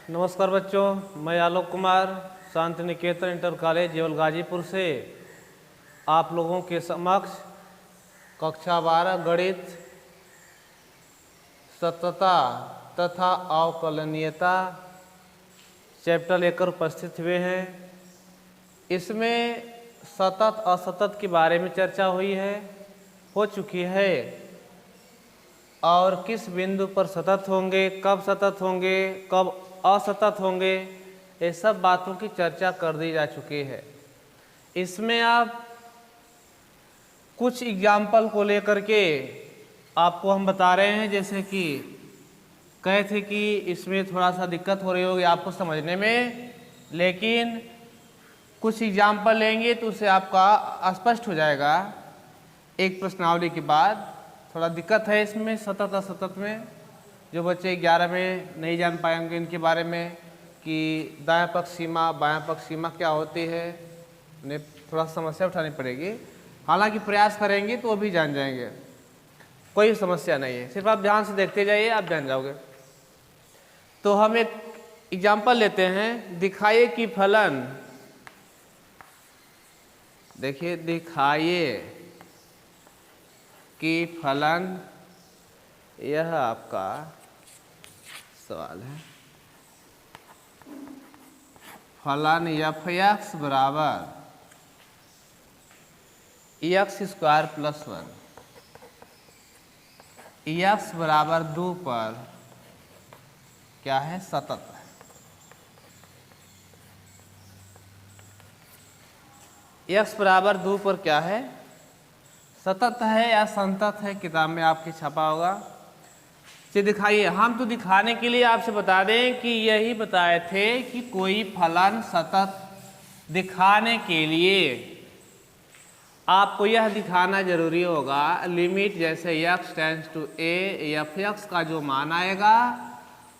नमस्कार बच्चों, मैं आलोक कुमार शांति निकेतन इंटर कॉलेज जेवल गाजीपुर से आप लोगों के समक्ष कक्षा 12 गणित सततता तथा अवकलनीयता चैप्टर लेकर उपस्थित हुए हैं। इसमें सतत असतत के बारे में चर्चा हो चुकी है और किस बिंदु पर सतत होंगे, कब सतत होंगे, कब असतत होंगे, ये सब बातों की चर्चा कर दी जा चुकी है। इसमें आप कुछ एग्जाम्पल को लेकर के आपको हम बता रहे हैं, जैसे कि कहे थे कि इसमें थोड़ा सा दिक्कत हो रही होगी आपको समझने में, लेकिन कुछ एग्जाम्पल लेंगे तो उससे आपका स्पष्ट हो जाएगा। एक प्रश्नावली के बाद थोड़ा दिक्कत है इसमें सतत असतत में। जो बच्चे 11 में नहीं जान पाएंगे इनके बारे में कि दायां पक्ष सीमा बायां पक्ष सीमा क्या होती है, उन्हें थोड़ा समस्या उठानी पड़ेगी। हालांकि प्रयास करेंगे तो वो भी जान जाएंगे, कोई समस्या नहीं है। सिर्फ आप ध्यान से देखते जाइए, आप जान जाओगे। तो हम एक एग्जाम्पल लेते हैं। दिखाइए कि फलन, देखिए, दिखाइए कि फलन, यह आपका सवाल है। फलन f(x) बराबर x² + 1 x बराबर 2 पर क्या है, सतत है। x बराबर 2 पर क्या है, सतत है या संतत है, किताब में आपके छपा होगा। से दिखाइए। हम तो दिखाने के लिए आपसे बता दें कि यही बताए थे कि कोई फलन सतत दिखाने के लिए आपको यह दिखाना जरूरी होगा, लिमिट जैसे x tends to a f(x) का जो मान आएगा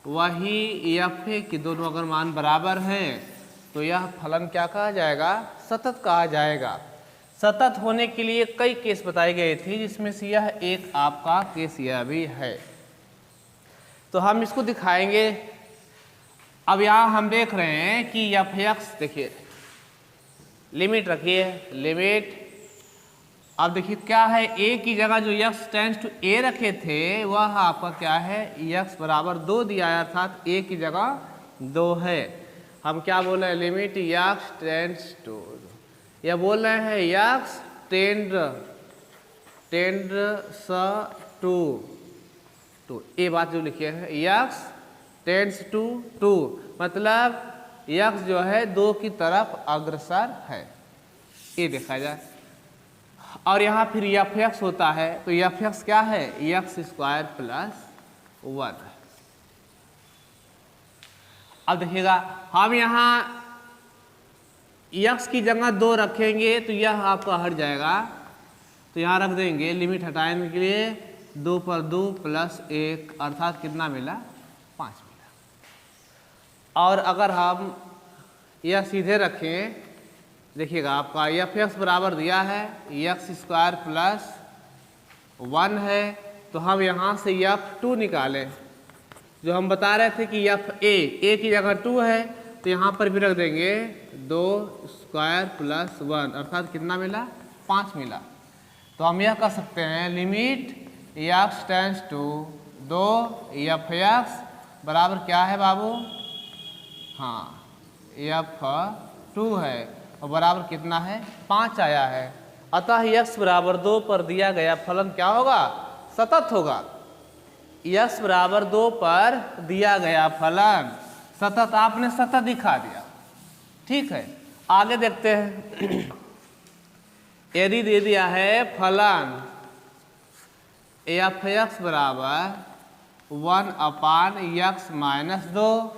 वही f(a) की दोनों अगर मान बराबर हैं तो यह फलन क्या कहा जाएगा, सतत कहा जाएगा। सतत होने के लिए कई केस बताए गए थे, जिसमें से यह एक आपका केस यह भी है। तो हम इसको दिखाएंगे। अब यहाँ हम देख रहे हैं कि f(x), देखिए लिमिट रखिए, लिमिट। अब देखिए क्या है, a की जगह जो x टेंड्स टू a रखे थे वह आपका क्या है, x बराबर 2 दिया है, अर्थात a की जगह 2 है। हम क्या बोल रहे हैं, लिमिट x टेंड्स टू, यह बोल रहे हैं x टेंड्स टू, ये बात जो लिखे हैं, x टेंड्स टू 2, मतलब x जो है 2 की तरफ अग्रसर है, ये देखा जाए। और यहाँ फिर f(x) होता है, तो f(x) क्या है, x² + 1। अब देखिएगा, हम यहाँ x की जगह 2 रखेंगे तो यह आपका हट जाएगा, तो यहाँ रख देंगे, लिमिट हटाने के लिए 2 पर 2 + 1, अर्थात कितना मिला, 5 मिला। और अगर हम यह सीधे रखें, देखिएगा आपका f(x) बराबर दिया है x² + 1 है, तो हम यहाँ से f(2) निकालें। जो हम बता रहे थे कि a की जगह 2 है, तो यहाँ पर भी रख देंगे 2² + 1, अर्थात कितना मिला, 5 मिला। तो हम यह कर सकते हैं, limit x tends to 2 f(x) बराबर क्या है बाबू, हाँ f(2) है, और बराबर कितना है, 5 आया है। अतः x बराबर 2 पर दिया गया फलन क्या होगा, सतत होगा। x बराबर 2 पर दिया गया फलन सतत, आपने सतत दिखा दिया, ठीक है। आगे देखते हैं। यदि दे दिया है फलन f(x) बराबर 1/x - 2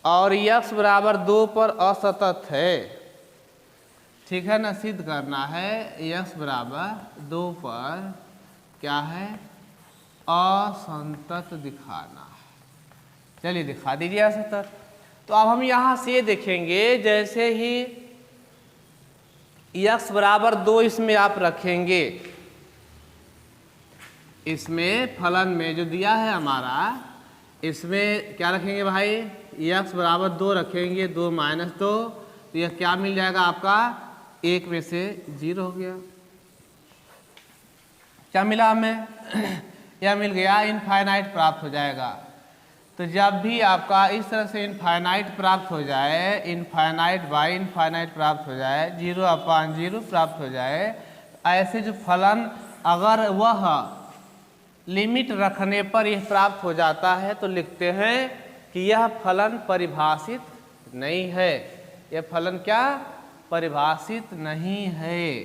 और x बराबर 2 पर असतत है, ठीक है ना, सिद्ध करना है x बराबर 2 पर क्या है, असंतत दिखाना है। चलिए दिखा दीजिए असतत। तो अब हम यहाँ से देखेंगे, जैसे ही x बराबर 2 इसमें आप रखेंगे, इसमें फलन में जो दिया है हमारा, इसमें क्या रखेंगे भाई, यक्स बराबर 2 रखेंगे, 2 माइनस 2, तो यह क्या मिल जाएगा आपका, 1 में से 0 हो गया। क्या मिला हमें? यह मिल गया इनफाइनाइट प्राप्त हो जाएगा। तो जब भी आपका इस तरह से इनफाइनाइट प्राप्त हो जाए, इनफाइनाइट बाई इनफाइनाइट प्राप्त हो जाए, 0/0 प्राप्त हो जाए, ऐसे जो फलन अगर वह लिमिट रखने पर यह प्राप्त हो जाता है तो लिखते हैं कि यह फलन परिभाषित नहीं है। यह फलन क्या? परिभाषित नहीं है।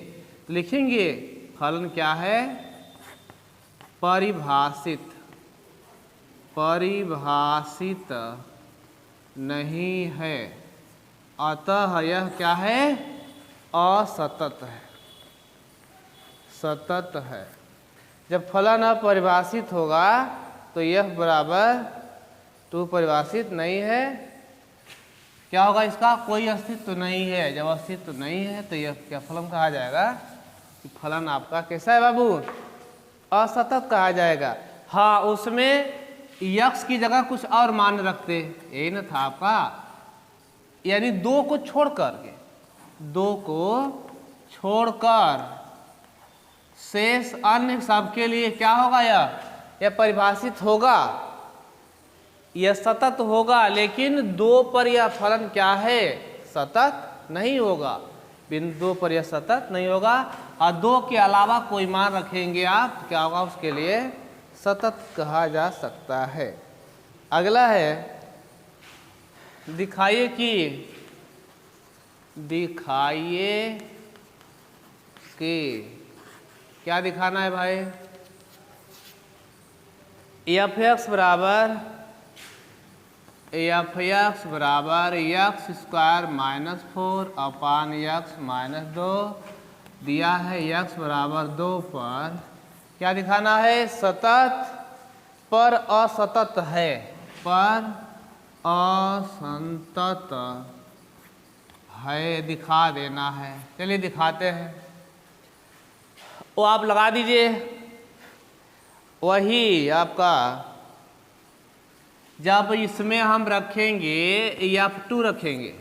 तो लिखेंगे फलन क्या है? परिभाषित, परिभाषित नहीं है, अतः यह क्या है? असतत है, सतत है। जब फलन अपरिभाषित होगा तो यह बराबर 2 परिभाषित नहीं है। क्या होगा? इसका कोई अस्तित्व नहीं है। जब अस्तित्व नहीं है तो यह क्या फलन कहा जाएगा? कि फलन आपका कैसा है बाबू? असतत कहा जाएगा। हाँ, उसमें यक्स की जगह कुछ और मान रखते, यही ना था आपका, यानी 2 को छोड़ करके, 2 को छोड़कर शेष अन्य सबके लिए क्या होगा? यह परिभाषित होगा, यह सतत होगा, लेकिन 2 पर यह फलन क्या है? सतत नहीं होगा। बिंदु 2 पर यह सतत नहीं होगा, और 2 के अलावा कोई मान रखेंगे आप तो क्या होगा? उसके लिए सतत कहा जा सकता है। अगला है दिखाइए कि, दिखाइए कि, क्या दिखाना है भाई? एफ एक्स बराबर एक्स स्क्वायर माइनस 4/(x-2) दिया है। एक्स बराबर 2 पर क्या दिखाना है? सतत पर असतत है, पर असंतत है, दिखा देना है। चलिए दिखाते हैं। वो आप लगा दीजिए, वही आपका जब इसमें हम रखेंगे F2 रखेंगे,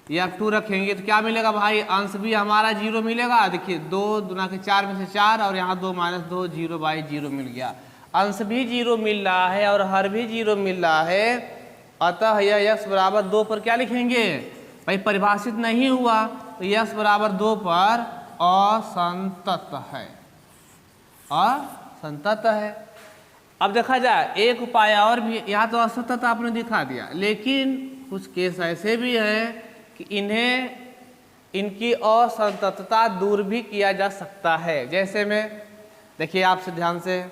F2 रखेंगे तो क्या मिलेगा भाई? अंश भी हमारा 0 मिलेगा। देखिए 2 दूना के 4 में से 4, और यहाँ 2 - 2, 0/0 मिल गया। अंश भी 0 मिल रहा है और हर भी 0 मिल रहा है, अतः यह x बराबर 2 पर क्या लिखेंगे भाई? परिभाषित नहीं हुआ, तो x बराबर 2 पर असंतत है, असंतत है। अब देखा जाए एक उपाय और भी, यहाँ तो असतत आपने दिखा दिया, लेकिन कुछ केस ऐसे भी हैं कि इनकी असंततता दूर भी किया जा सकता है। जैसे में देखिए आपसे ध्यान से,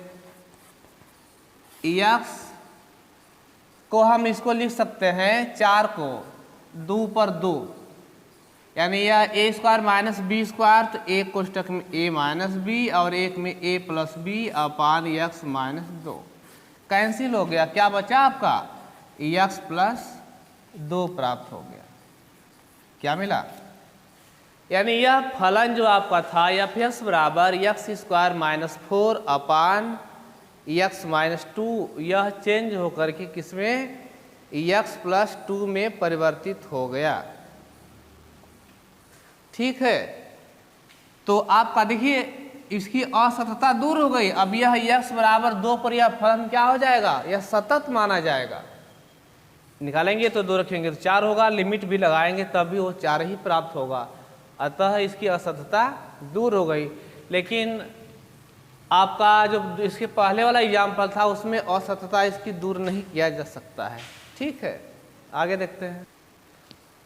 x को हम इसको लिख सकते हैं 4 को 2 पर 2, यानी यह a² - b², तो एक कोष्टक में a - b और एक में a + b/(x - 2) कैंसिल हो गया। क्या बचा आपका? x + 2 प्राप्त हो गया। क्या मिला? यानी यह फलन जो आपका था f(x) बराबर (x² - 4/(x - 2), यह चेंज होकर के किसमें? x + 2 में परिवर्तित हो गया। ठीक है, तो आपका देखिए इसकी असततता दूर हो गई। अब यह x बराबर 2 पर यह फलन क्या हो जाएगा? यह सतत माना जाएगा। निकालेंगे तो 2 रखेंगे तो 4 होगा, लिमिट भी लगाएंगे तब भी वो 4 ही प्राप्त होगा, अतः इसकी असततता दूर हो गई। लेकिन आपका जो इसके पहले वाला एग्जाम्पल था उसमें असततता इसकी दूर नहीं किया जा सकता है। ठीक है, आगे देखते हैं।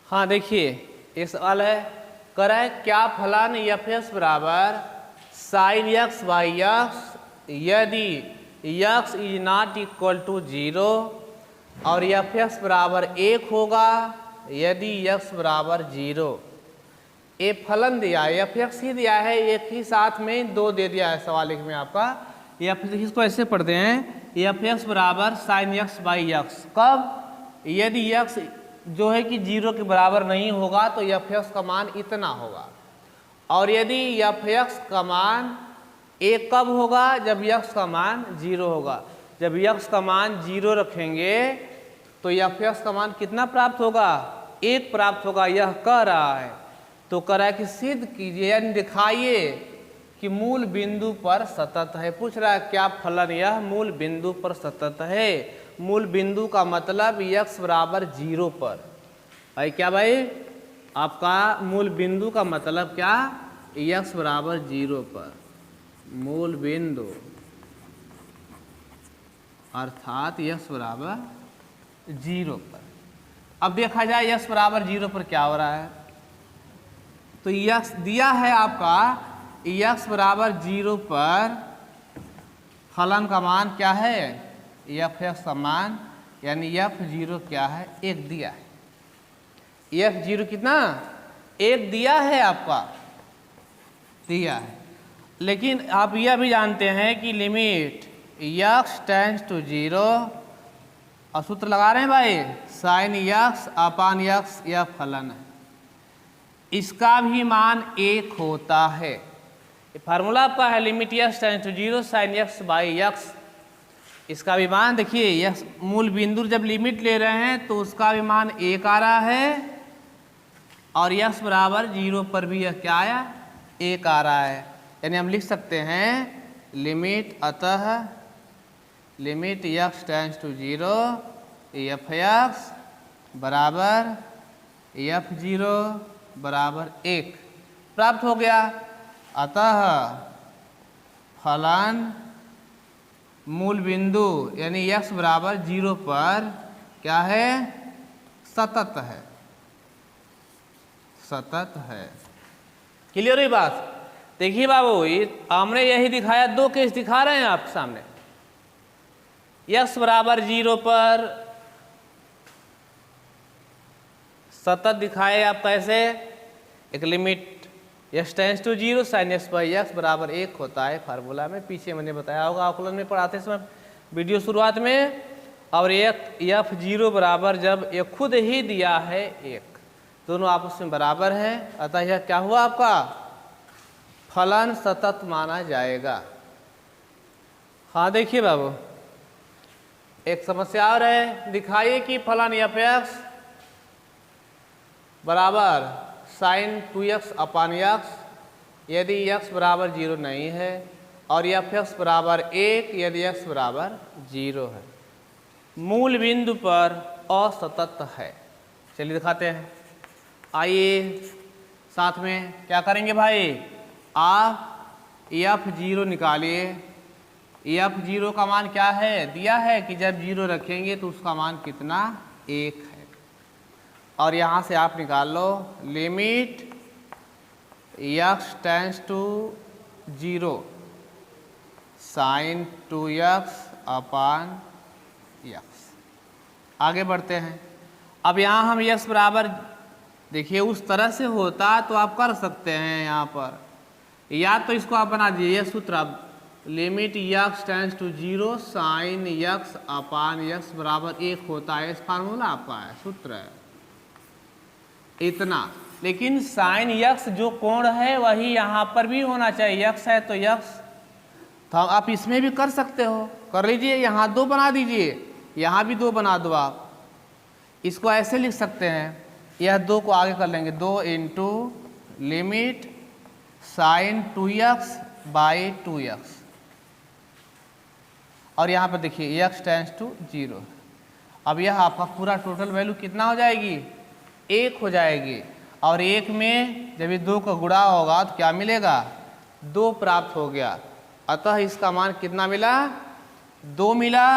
हाँ देखिए एक सवाल है, करें क्या फलन f(x) बराबर sin x/x यदि x is not equal to 0 और f(x) बराबर 1 होगा यदि x बराबर 0। ये फलन दिया है, f(x) ही दिया है, एक ही साथ में 2 दे दिया है सवाल एक में आपका। इसको ऐसे पढ़ते हैं, f(x) बराबर sin x/x कब? यदि x जो है कि 0 के बराबर नहीं होगा तो f(x) का मान इतना होगा, और यदि f(x) का मान 1 कब होगा? जब x का मान 0 होगा। जब x का मान 0 रखेंगे तो एफ एक्स का मान कितना प्राप्त होगा, 1 प्राप्त होगा। यह कह रहा है, तो कह रहा है कि सिद्ध कीजिए यानी दिखाइए कि मूल बिंदु पर सतत है। पूछ रहा है क्या फलन यह मूल बिंदु पर सतत है। मूल बिंदु का मतलब x बराबर 0 पर भाई। क्या भाई, आपका मूल बिंदु का मतलब क्या, x बराबर 0 पर मूल बिंदु, अर्थात x बराबर 0 पर। अब देखा जाए x बराबर 0 पर क्या हो रहा है। तो x दिया है आपका, x बराबर 0 पर फलन का मान क्या है, एफ एक्स का मान यानी f0 क्या है, 1 दिया है। f0 कितना, 1 दिया है, आपका दिया है। लेकिन आप यह भी जानते हैं कि लिमिट x टेंड्स टू 0, और सूत्र लगा रहे हैं भाई, साइन x अपान x, यह फलन है, इसका भी मान 1 होता है। फार्मूला आपका है limit x tends to 0 sine x by x, इसका भी मान देखिए, यह मूल बिंदु जब लिमिट ले रहे हैं तो उसका भी मान 1 आ रहा है, और x बराबर 0 पर भी यह क्या आया, 1 आ रहा है। यानी हम लिख सकते हैं लिमिट, अतः limit x tends to 0 f x बराबर f0 बराबर 1 प्राप्त हो गया। अतः फलन मूल बिंदु यानी x बराबर 0 पर क्या है, सतत है, सतत है। क्लियर हुई बात। देखिए बाबू, हमने यही दिखाया, 2 केस दिखा रहे हैं आपके सामने। x बराबर 0 पर सतत दिखाए आप कैसे, एक limit x tends to 0 sine x by x बराबर 1 होता है। फार्मूला में पीछे मैंने बताया होगा आकलन में पढ़ाते समय वीडियो शुरुआत में। और एक f0 बराबर जब ये खुद ही दिया है 1, दोनों आपस में बराबर है, अतः यह क्या हुआ, आपका फलन सतत माना जाएगा। हाँ देखिए बाबू, एक समस्या और है, दिखाइए कि फलन एफ एक्स बराबर साइन 2x अपान x यदि x बराबर 0 नहीं है, और एफ एक्स बराबर 1 यदि x बराबर 0 है, मूल बिंदु पर असतत है। चलिए दिखाते हैं। आइए साथ में क्या करेंगे भाई, आप f0 निकालिए। f0 का मान क्या है, दिया है कि जब 0 रखेंगे तो उसका मान कितना, 1 है। और यहाँ से आप निकाल लो limit x tends to 0 sine 2x upon x। आगे बढ़ते हैं। अब यहाँ हम x बराबर, देखिए उस तरह से होता तो आप कर सकते हैं, यहाँ पर या तो इसको आप बना दीजिए, ये सूत्र आप limit x tends to 0 sine x upon x बराबर 1 होता है। इस फार्मूला आपका है, सूत्र है इतना। लेकिन साइन x जो कोण है वही यहाँ पर भी होना चाहिए, x है तो x, तो आप इसमें भी कर सकते हो, कर लीजिए। यहाँ 2 बना दीजिए, यहाँ भी 2 बना दो। आप इसको ऐसे लिख सकते हैं, यह 2 को आगे कर लेंगे, 2 into limit sign 2x by 2x, और यहाँ पर देखिए x टेंड्स टू 0। अब यह आपका पूरा टोटल वैल्यू कितना हो जाएगी, 1 हो जाएगी। और 1 में जब ये 2 का गुणा होगा तो क्या मिलेगा, 2 प्राप्त हो गया। अतः इसका मान कितना मिला, 2 मिला।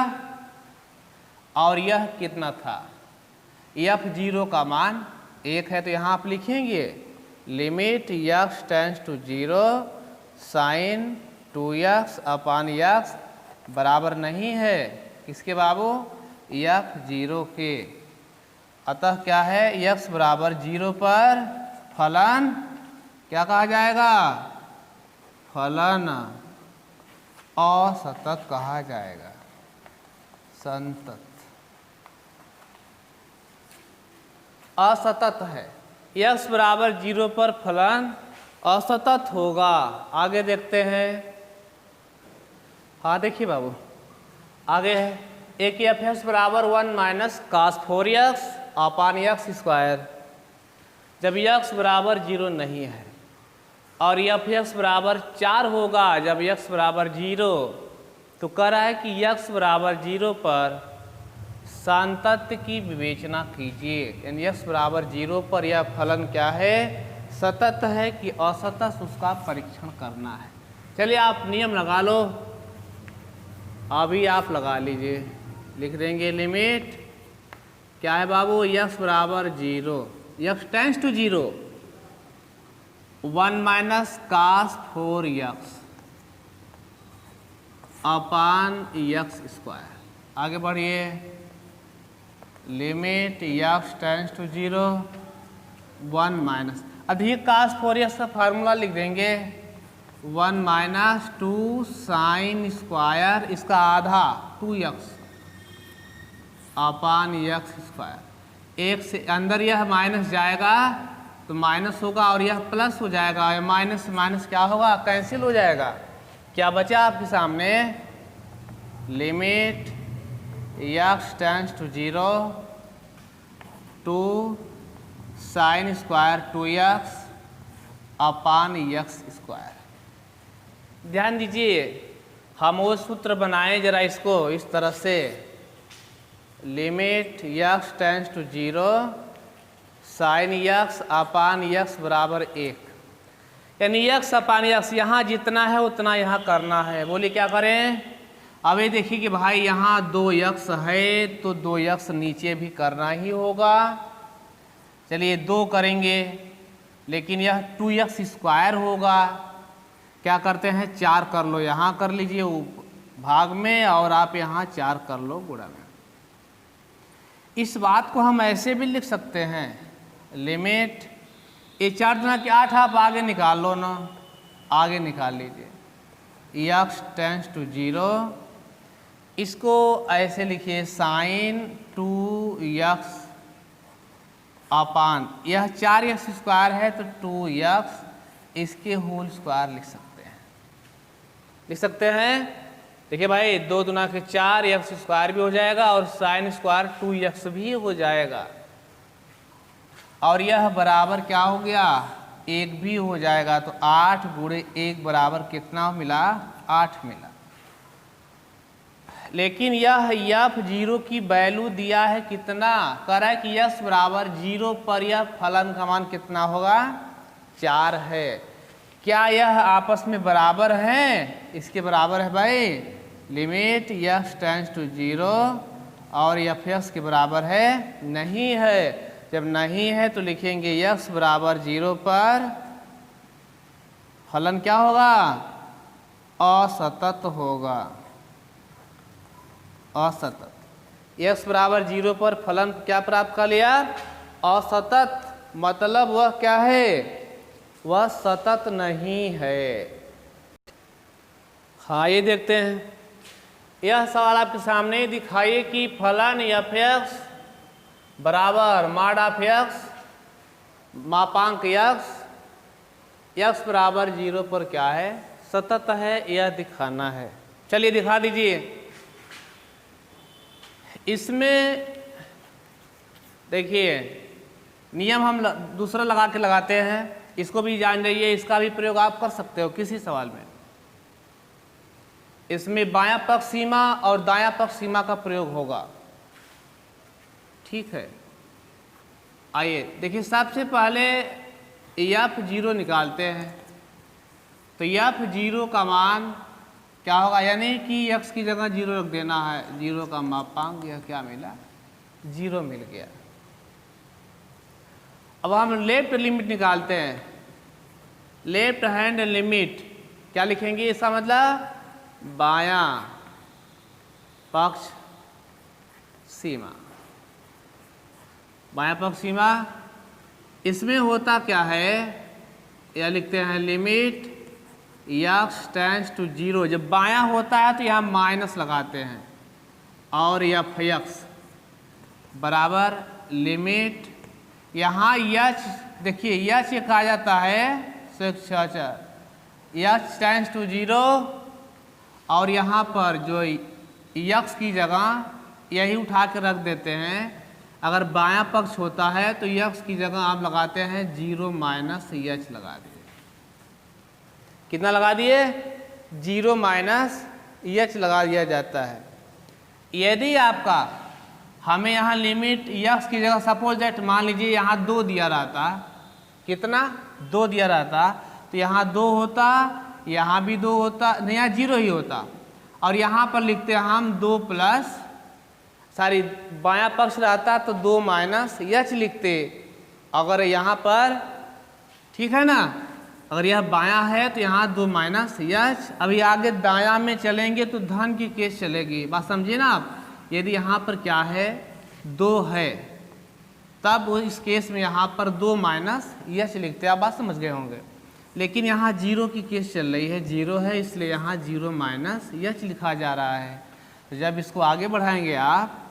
और यह कितना था, f0 का मान 1 है, तो यहाँ आप लिखेंगे limit x tends to 0 sine 2x upon x बराबर नहीं है किसके बाबू, f0 के। अतः क्या है, x बराबर 0 पर फलन क्या कहा जाएगा, फलन असतत कहा जाएगा, संतत, असतत है। x बराबर 0 पर फलन असतत होगा। आगे देखते हैं। हाँ देखिए बाबू, आगे है ए की एफ एक्स बराबर 1 minus cos 4x upon x square. जब एक्स बराबर 0 नहीं है और एफ एक्स बराबर 4 होगा जब एक्स बराबर 0, तो कह रहा है कि एक्स बराबर 0 पर सातत्य की विवेचना कीजिए। यानी एक्स बराबर 0 पर यह फलन क्या है, सतत है कि असतत, उसका परीक्षण करना है। चलिए आप नियम लगा लो, अभी आप लगा लीजिए। लिख देंगे लिमिट क्या है बाबू, एक्स बराबर 0, x tends to 0, 1 minus cos 4x upon x square. आगे बढ़िए, limit x tends to 0, 1 minus अधिक कास 4x का फार्मूला लिख देंगे, 1 माइनस 2 साइन स्क्वायर, इसका आधा 2x अपान एक्स स्क्वायर। एक से अंदर यह माइनस जाएगा तो माइनस होगा और यह प्लस हो जाएगा, यह माइनस माइनस क्या होगा, कैंसिल हो जाएगा। क्या बचा आपके सामने, limit x tends to 0, 2 sine square 2x upon x square. ध्यान दीजिए, हम वो सूत्र बनाए जरा इसको इस तरह से, limit x tends to 0 sine x upon x बराबर 1, यानी एक्स अपान एक्स यहाँ जितना है उतना यहाँ करना है। बोलिए क्या करें। अब ये देखिए कि भाई यहाँ 2x है तो 2x नीचे भी करना ही होगा। चलिए 2 करेंगे, लेकिन यह 2x स्क्वायर होगा। क्या करते हैं, 4 कर लो, यहाँ कर लीजिए भाग में, और आप यहाँ 4 कर लो गुणा में। इस बात को हम ऐसे भी लिख सकते हैं, लिमिट ये 4 गुना के 8, आप आगे निकाल लो ना, आगे निकाल लीजिए, एक्स टेंड्स टू 0, इसको ऐसे लिखिए साइन 2x अपान, यह 4x स्क्वायर है तो 2x, इसके होल स्क्वायर लिख सकते हैं। देखिए भाई 2 गुना के 4 एक्स स्क्वायर भी हो जाएगा और साइन स्क्वायर 2x भी हो जाएगा, और यह बराबर क्या हो गया, 1 भी हो जाएगा। तो 8 गुणे 1 बराबर कितना मिला, 8 मिला। लेकिन यह f0 की वैल्यू दिया है कितना, कह रहा है कि x बराबर 0 पर यह फलन का मान कितना होगा, 4 है। क्या यह आपस में बराबर है, इसके बराबर है भाई, लिमिट x टेंड्स टू 0 और f के बराबर है, नहीं है। जब नहीं है तो लिखेंगे x बराबर 0 पर फलन क्या होगा, असतत होगा, असतत। x बराबर 0 पर फलन क्या प्राप्त कर लिया, असतत। मतलब वह क्या है, वह सतत नहीं है। हाँ ये देखते हैं, यह सवाल आपके सामने दिखाइए कि फलन f(x) बराबर मॉड ऑफ x मापांक x बराबर 0 पर क्या है, सतत है, यह दिखाना है। चलिए दिखा दीजिए। इसमें देखिए नियम हम दूसरा लगा के लगाते हैं, इसको भी जान जाइए, इसका भी प्रयोग आप कर सकते हो किसी सवाल में। इसमें बायां पक्ष सीमा और दायां पक्ष सीमा का प्रयोग होगा, ठीक है। आइए देखिए, सबसे पहले f0 निकालते हैं। तो f0 का मान क्या होगा, यानी कि x की जगह 0 रख देना है, 0 का मापांक यह क्या मिला, 0 मिल गया। अब हम लेफ्ट लिमिट निकालते हैं, लेफ्ट हैंड लिमिट क्या लिखेंगे, इसका मतलब बायां पक्ष सीमा, बायां पक्ष सीमा। इसमें होता क्या है, यह लिखते हैं लिमिट x टेंड्स टू 0। जब बायां होता है तो यहाँ माइनस लगाते हैं, और f(x) बराबर लिमिट, यहाँ h देखिए h ये कहा जाता है x टेंड्स टू 0, और यहाँ पर जो x की जगह यही उठा के रख देते हैं। अगर बायां पक्ष होता है तो यक्स की जगह आप लगाते हैं 0 माइनस एच लगा दिए। कितना लगा दिए? 0 माइनस एच लगा दिया जाता है। यदि आपका हमें यहाँ लिमिट यक्स की जगह सपोज दैट मान लीजिए यहाँ 2 दिया रहता, कितना 2 दिया रहता, तो यहाँ 2 होता, यहाँ भी 2 होता, नहीं यहाँ 0 ही होता, और यहाँ पर लिखते हैं हम 2 प्लस बायां पक्ष रहता तो 2 माइनस एच लिखते। अगर यहाँ पर ठीक है ना, अगर यह बायां है तो यहाँ 2 माइनस एच। अभी आगे दायां में चलेंगे तो धन की केस चलेगी, बात समझिए ना आप। यदि यहाँ पर क्या है 2 है तब इस केस में यहाँ पर 2 माइनस एच लिखते, आप बात समझ गए होंगे। लेकिन यहाँ 0 की केस चल रही है, 0 है इसलिए यहाँ 0 माइनस एच लिखा जा रहा है। तो जब इसको आगे बढ़ाएंगे आप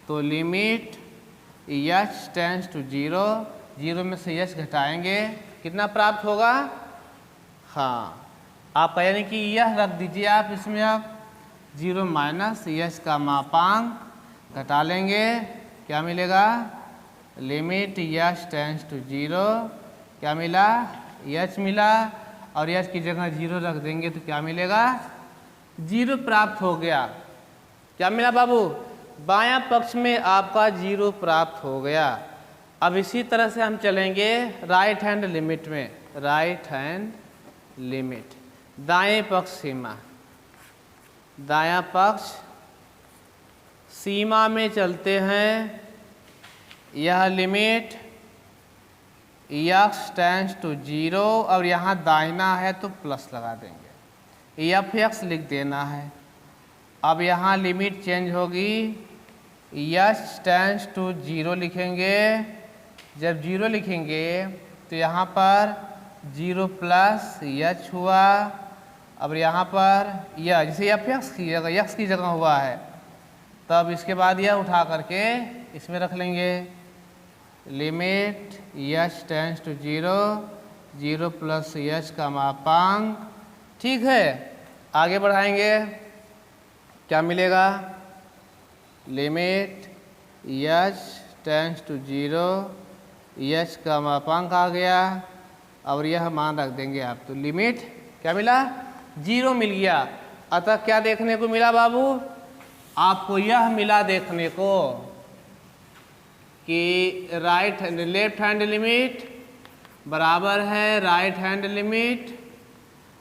तो लिमिट एच टेंड्स टू 0, 0 में से एच घटाएंगे, कितना प्राप्त होगा? हाँ, आप यानी कि यह रख दीजिए आप इसमें, आप 0 माइनस एच का मापांक घटा लेंगे, क्या मिलेगा? लिमिट एच टेंड्स टू 0, क्या मिला? एच मिला, और एच की जगह 0 रख देंगे तो क्या मिलेगा? 0 प्राप्त हो गया। क्या मिला बाबू? बायां पक्ष में आपका 0 प्राप्त हो गया। अब इसी तरह से हम चलेंगे राइट हैंड लिमिट में। राइट हैंड लिमिट, दाएं पक्ष सीमा, दायां पक्ष सीमा में चलते हैं। यह लिमिट एक्स टेंड्स टू 0, और यहाँ दाहिना है तो प्लस लगा देंगे, एफ एक्स लिख देना है। अब यहाँ लिमिट चेंज होगी, एच टेंड्स टू 0 लिखेंगे। जब 0 लिखेंगे तो यहाँ पर 0 प्लस एच हुआ। अब यहाँ पर यह जैसे एफ एक्स की जगह हुआ है, तब इसके बाद यह उठा करके इसमें रख लेंगे। Limit h tends to 0, 0 plus h का मापांक, ठीक है। आगे बढ़ाएंगे, क्या मिलेगा? Limit h tends to 0, h का मापांक आ गया, और यह मान रख देंगे आप। तो लिमिट क्या मिला? 0 मिल गया। अतः क्या देखने को मिला बाबू? आपको यह मिला देखने को कि लेफ्ट हैंड लिमिट बराबर है राइट हैंड लिमिट,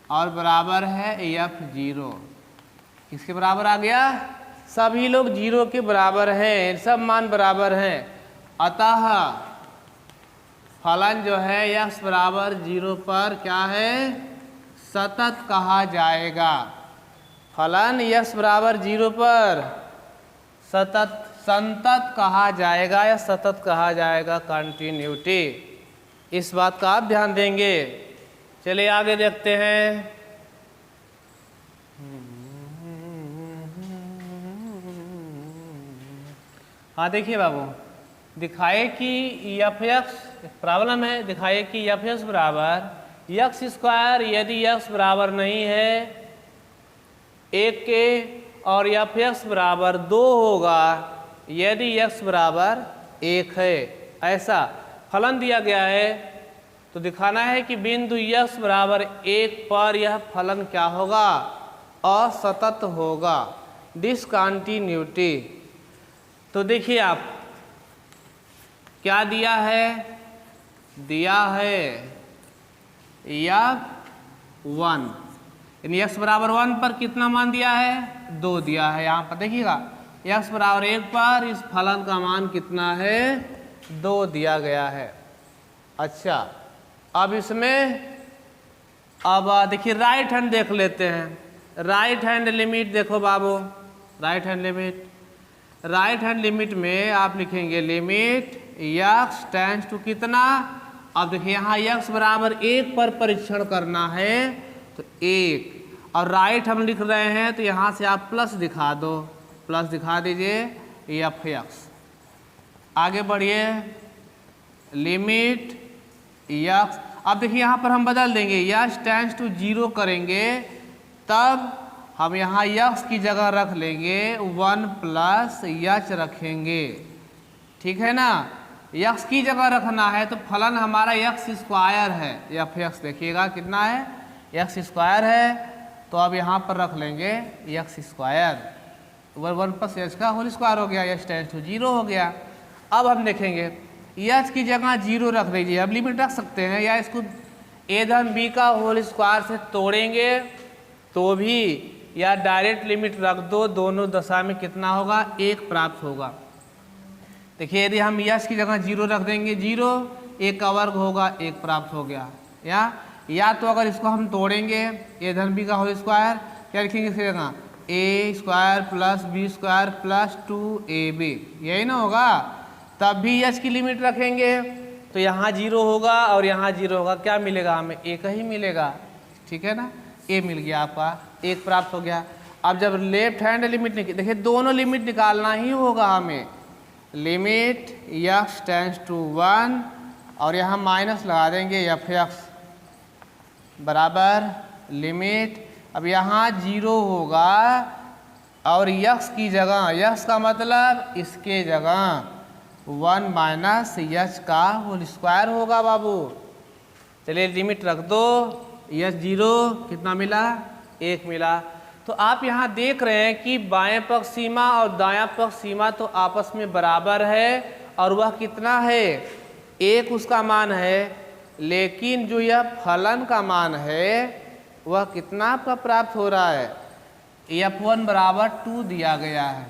और बराबर है F0। किसके बराबर आ गया? सभी लोग 0 के बराबर हैं, सब मान बराबर हैं। अतः फलन जो है x बराबर 0 पर क्या है? सतत कहा जाएगा। फलन x बराबर 0 पर संतत कहा जाएगा या सतत कहा जाएगा, कंटिन्यूटी। इस बात का आप ध्यान देंगे। चलिए आगे देखते हैं। हाँ देखिए बाबू, दिखाए कि एफ एक्स, प्रॉब्लम है, दिखाए कि एफ एक्स बराबर एक्स स्क्वायर यदि एक्स बराबर नहीं है 1 के, और एफ एक्स बराबर 2 होगा यदि एक्स बराबर 1 है। ऐसा फलन दिया गया है, तो दिखाना है कि बिंदु एक्स बराबर 1 पर यह फलन क्या होगा? असतत होगा, डिसकंटिन्यूटी। तो देखिए आप क्या दिया है? दिया है F1, यानी x बराबर 1 पर कितना मान दिया है? 2 दिया है। यहाँ पर देखिएगा x बराबर 1 पर इस फलन का मान कितना है? 2 दिया गया है। अच्छा, अब इसमें अब देखिए राइट हैंड देख लेते हैं। राइट हैंड लिमिट देखो बाबू, right hand limit, right hand limit में आप लिखेंगे लिमिट x टेंड्स टू कितना? अब देखिए यहाँ x बराबर 1 पर परीक्षण करना है तो 1, और राइट हम लिख रहे हैं तो यहाँ से आप प्लस दिखा दो, प्लस दिखा दीजिए एफ एक्स। आगे बढ़िए, लिमिट x, अब देखिए यहाँ पर हम बदल देंगे, x टेंड्स टू 0 करेंगे तब हम यहाँ यक्स की जगह रख लेंगे 1 प्लस यच रखेंगे, ठीक है ना। यक्स की जगह रखना है तो फलन हमारा यक्स स्क्वायर है, एफ एक्स देखिएगा कितना है, यक्स स्क्वायर है, तो अब यहाँ पर रख लेंगे यक्स स्क्वायर, 1 प्लस एच का होल स्क्वायर हो गया, एच टेंड्स टू 0 हो गया। अब हम देखेंगे एच की जगह 0 रख दीजिए, अब लिमिट रख सकते हैं, या इसको ए धन बी का होल स्क्वायर से तोड़ेंगे तो भी, या डायरेक्ट लिमिट रख दो, दोनों दशा में कितना होगा 1 प्राप्त होगा। देखिए यदि हम यश की जगह 0 रख देंगे 0, 1 का वर्ग होगा 1 प्राप्त हो गया, या तो अगर इसको हम तोड़ेंगे ए धन बी का होल स्क्वायर, क्या लिखेंगे इसकी जगह A square plus B square plus 2ab, यही ना होगा। तब भी यश की लिमिट रखेंगे तो यहाँ 0 होगा और यहाँ 0 होगा, क्या मिलेगा हमें 1 ही मिलेगा, ठीक है ना, ए मिल गया आपका, 1 प्राप्त हो गया। अब जब लेफ्ट हैंड लिमिट देखिए दोनों लिमिट निकालना ही होगा हमें, लिमिट यक्स टेंड्स टू 1 और यहाँ माइनस लगा देंगे एफ एक्स बराबर लिमिट, अब यहाँ 0 होगा और यक्स की जगह, यक्स का मतलब इसके जगह 1 माइनस यच का होल स्क्वायर होगा बाबू। चलिए लिमिट रख दो, यच 0 कितना मिला 1 मिला। तो आप यहाँ देख रहे हैं कि बाएं पक्ष सीमा और दायां पक्ष सीमा तो आपस में बराबर है, और वह कितना है 1 उसका मान है, लेकिन जो यह फलन का मान है वह कितना आपका प्राप्त हो रहा है, f1 बराबर 2 दिया गया है,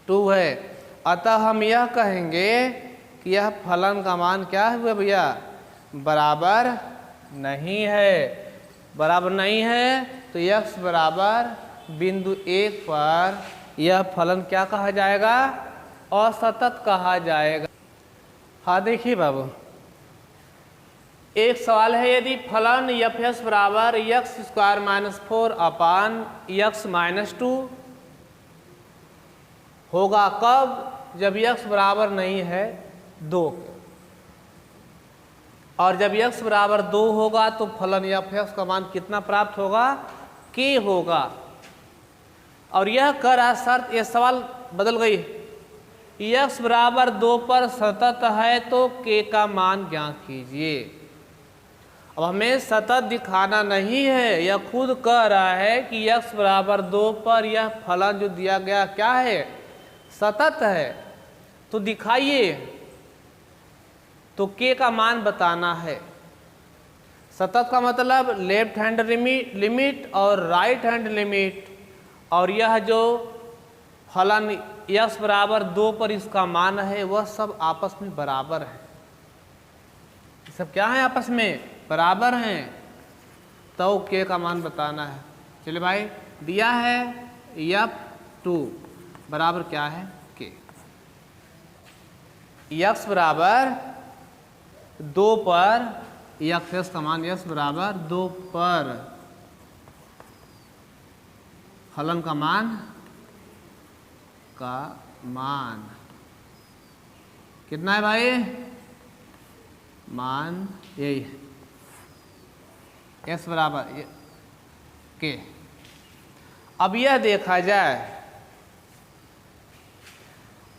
2 है। अतः हम यह कहेंगे कि यह फलन का मान क्या हुआ भैया, बराबर नहीं है, बराबर नहीं है, तो x बराबर बिंदु 1 पर यह फलन क्या कहा जाएगा, असतत कहा जाएगा। हाँ देखिए बाबू, एक सवाल है, यदि फलन एफ एस बराबर यक्स स्क्वायर माइनस 4 अपान यक्स माइनस 2 होगा कब, जब यक्स बराबर नहीं है 2 और जब यक्स बराबर 2 होगा तो फलन एफ एक्स का मान कितना प्राप्त होगा, के होगा। और यह कर रहा शर्त, यह सवाल बदल गई, यक्स बराबर 2 पर सतत है तो के का मान ज्ञात कीजिए। अब हमें सतत दिखाना नहीं है, यह खुद कह रहा है कि यक्स बराबर 2 पर यह फलन जो दिया गया क्या है, सतत है, तो दिखाइए, तो के का मान बताना है। सतत का मतलब लेफ्ट हैंड लिमिट और राइट हैंड लिमिट, और यह जो फलन यक्स बराबर 2 पर इसका मान है वह सब आपस में बराबर है, सब क्या है आपस में बराबर हैं, तो के का मान बताना है। चलिए भाई दिया है f2 बराबर क्या है के, यक्स बराबर 2 पर यक्स का मान यक्स बराबर 2 पर फलन का मान कितना है भाई, मान यही है एक्स बराबर के। अब यह देखा जाए,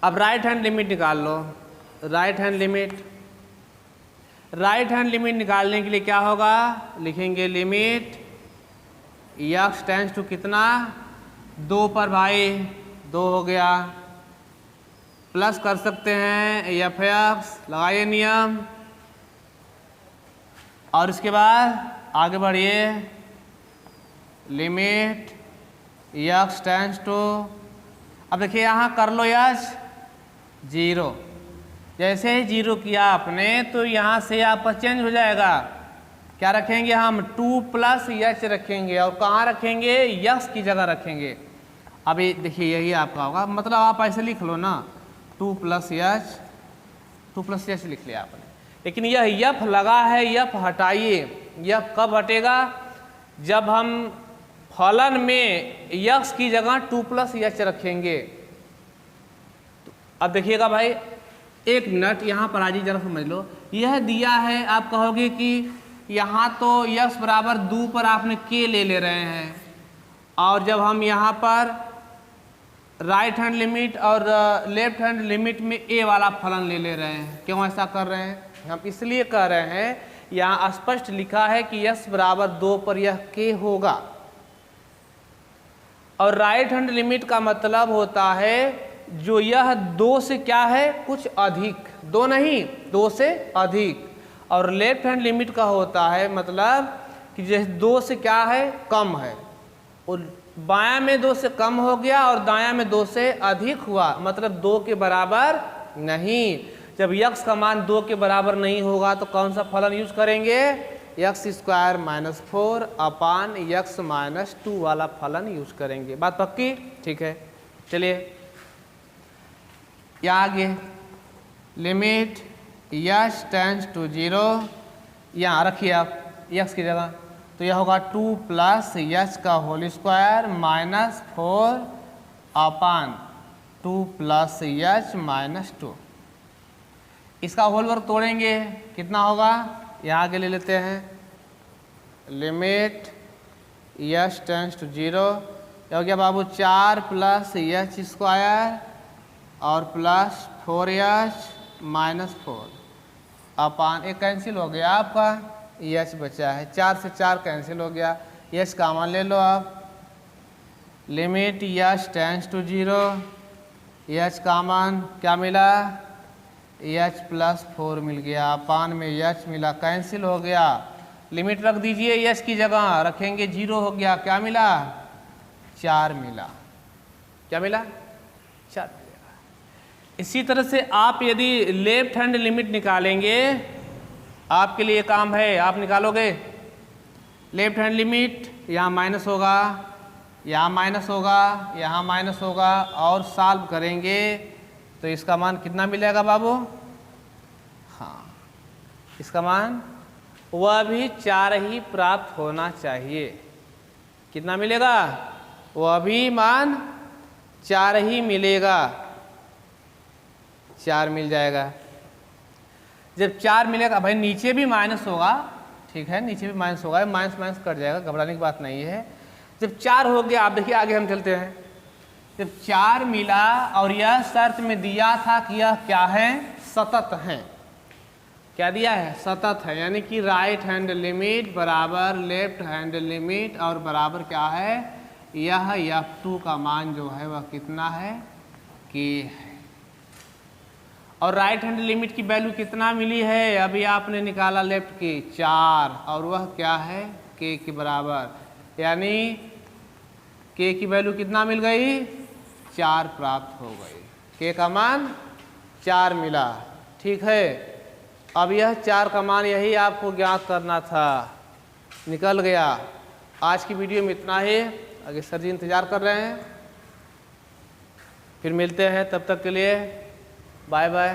अब राइट हैंड लिमिट निकाल लो, राइट हैंड लिमिट निकालने के लिए क्या होगा, लिखेंगे लिमिट यक्स टेंड्स टू कितना 2 पर भाई 2 हो गया, प्लस कर सकते हैं एफ एक्स, लगाइए नियम, और इसके बाद आगे बढ़िए, लिमिट यक्स टेंड्स टू, अब देखिए यहाँ कर लो यच 0, जैसे ही 0 किया आपने तो यहाँ से आपका चेंज हो जाएगा, क्या रखेंगे हम 2 प्लस यच रखेंगे, और कहाँ रखेंगे, यक्स की जगह रखेंगे। अभी देखिए यही आपका होगा, मतलब आप ऐसे लिख लो ना 2 प्लस यच लिख लिया आपने, लेकिन यह यफ लगा है, यफ हटाइए, यफ कब हटेगा, जब हम फलन में यक्स की जगह 2 प्लस यच रखेंगे। तो अब देखिएगा भाई, एक मिनट यहाँ पर आजी जरा समझ लो, यह दिया है, आप कहोगे कि यहाँ तो यक्स बराबर 2 पर आपने के ले रहे हैं, और जब हम यहाँ पर राइट हैंड लिमिट और लेफ्ट हैंड लिमिट में ए वाला फलन ले रहे हैं, क्यों ऐसा कर रहे हैं? हम इसलिए कर रहे हैं, यहाँ स्पष्ट लिखा है कि यस बराबर 2 पर यह के होगा, और राइट हैंड लिमिट का मतलब होता है जो यह 2 से क्या है, कुछ अधिक, 2 नहीं 2 से अधिक, और लेफ्ट हैंड लिमिट का होता है मतलब कि जैसे 2 से क्या है, कम है, और बायां में 2 से कम हो गया और दायां में 2 से अधिक हुआ, मतलब 2 के बराबर नहीं। जब यक्स का मान 2 के बराबर नहीं होगा तो कौन सा फलन यूज करेंगे? यक्स स्क्वायर माइनस 4 अपान यक्स माइनस 2 वाला फलन यूज करेंगे। बात पक्की? ठीक है, चलिए यहाँ आगे लिमिट यक्स टेंड्स टू 0, यहाँ रखिए आप यक्स की जगह, तो यह होगा 2 प्लस यच का होल स्क्वायर माइनस 4 अपान 2 प्लस यच माइनस 2। इसका होल वर्क तोड़ेंगे, कितना होगा? यहाँ आगे ले लेते हैं लिमिट यच टेंड्स टू 0, यह हो गया बाबू 4 प्लस यच स्क्वायर और प्लस 4h माइनस 4 अपान, एक कैंसिल हो गया आपका, एच बचा है, 4 से 4 कैंसिल हो गया, एच का मान ले लो आप, limit h tends to 0, h का मान क्या मिला? एच प्लस 4 मिल गया, अपान में एच मिला, कैंसिल हो गया, लिमिट रख दीजिए एच की जगह, रखेंगे 0 हो गया, क्या मिला? 4 मिला, क्या मिला? 4 मिलेगा। इसी तरह से आप यदि लेफ्ट हैंड लिमिट निकालेंगे, आपके लिए काम है, आप निकालोगे लेफ्ट हैंड लिमिट, यहाँ माइनस होगा, यहाँ माइनस होगा, यहाँ माइनस होगा, और सॉल्व करेंगे तो इसका मान कितना मिलेगा बाबू? हाँ, इसका मान वह भी 4 ही प्राप्त होना चाहिए। कितना मिलेगा? वह भी मान 4 ही मिलेगा, 4 मिल जाएगा। जब 4 मिलेगा, भाई नीचे भी माइनस होगा, ठीक है, नीचे भी माइनस होगा, माइनस माइनस कट जाएगा, घबराने की बात नहीं है। जब 4 हो गया, आप देखिए आगे हम चलते हैं, जब 4 मिला और यह शर्त में दिया था कि यह क्या है? सतत है। क्या दिया है? सतत है, यानी कि राइट हैंड लिमिट बराबर लेफ्ट हैंड लिमिट और बराबर क्या है? यह f2 का मान जो है वह कितना है? k है। और राइट हैंड लिमिट की वैल्यू कितना मिली है? अभी आपने निकाला लेफ्ट की 4, और वह क्या है? k के बराबर, यानी k की वैल्यू कितना मिल गई? 4 प्राप्त हो गई, k का मान 4 मिला, ठीक है। अब यह 4 का मान यही आपको ज्ञात करना था, निकल गया। आज की वीडियो में इतना ही, आगे सर जी इंतज़ार कर रहे हैं, फिर मिलते हैं, तब तक के लिए बाय बाय।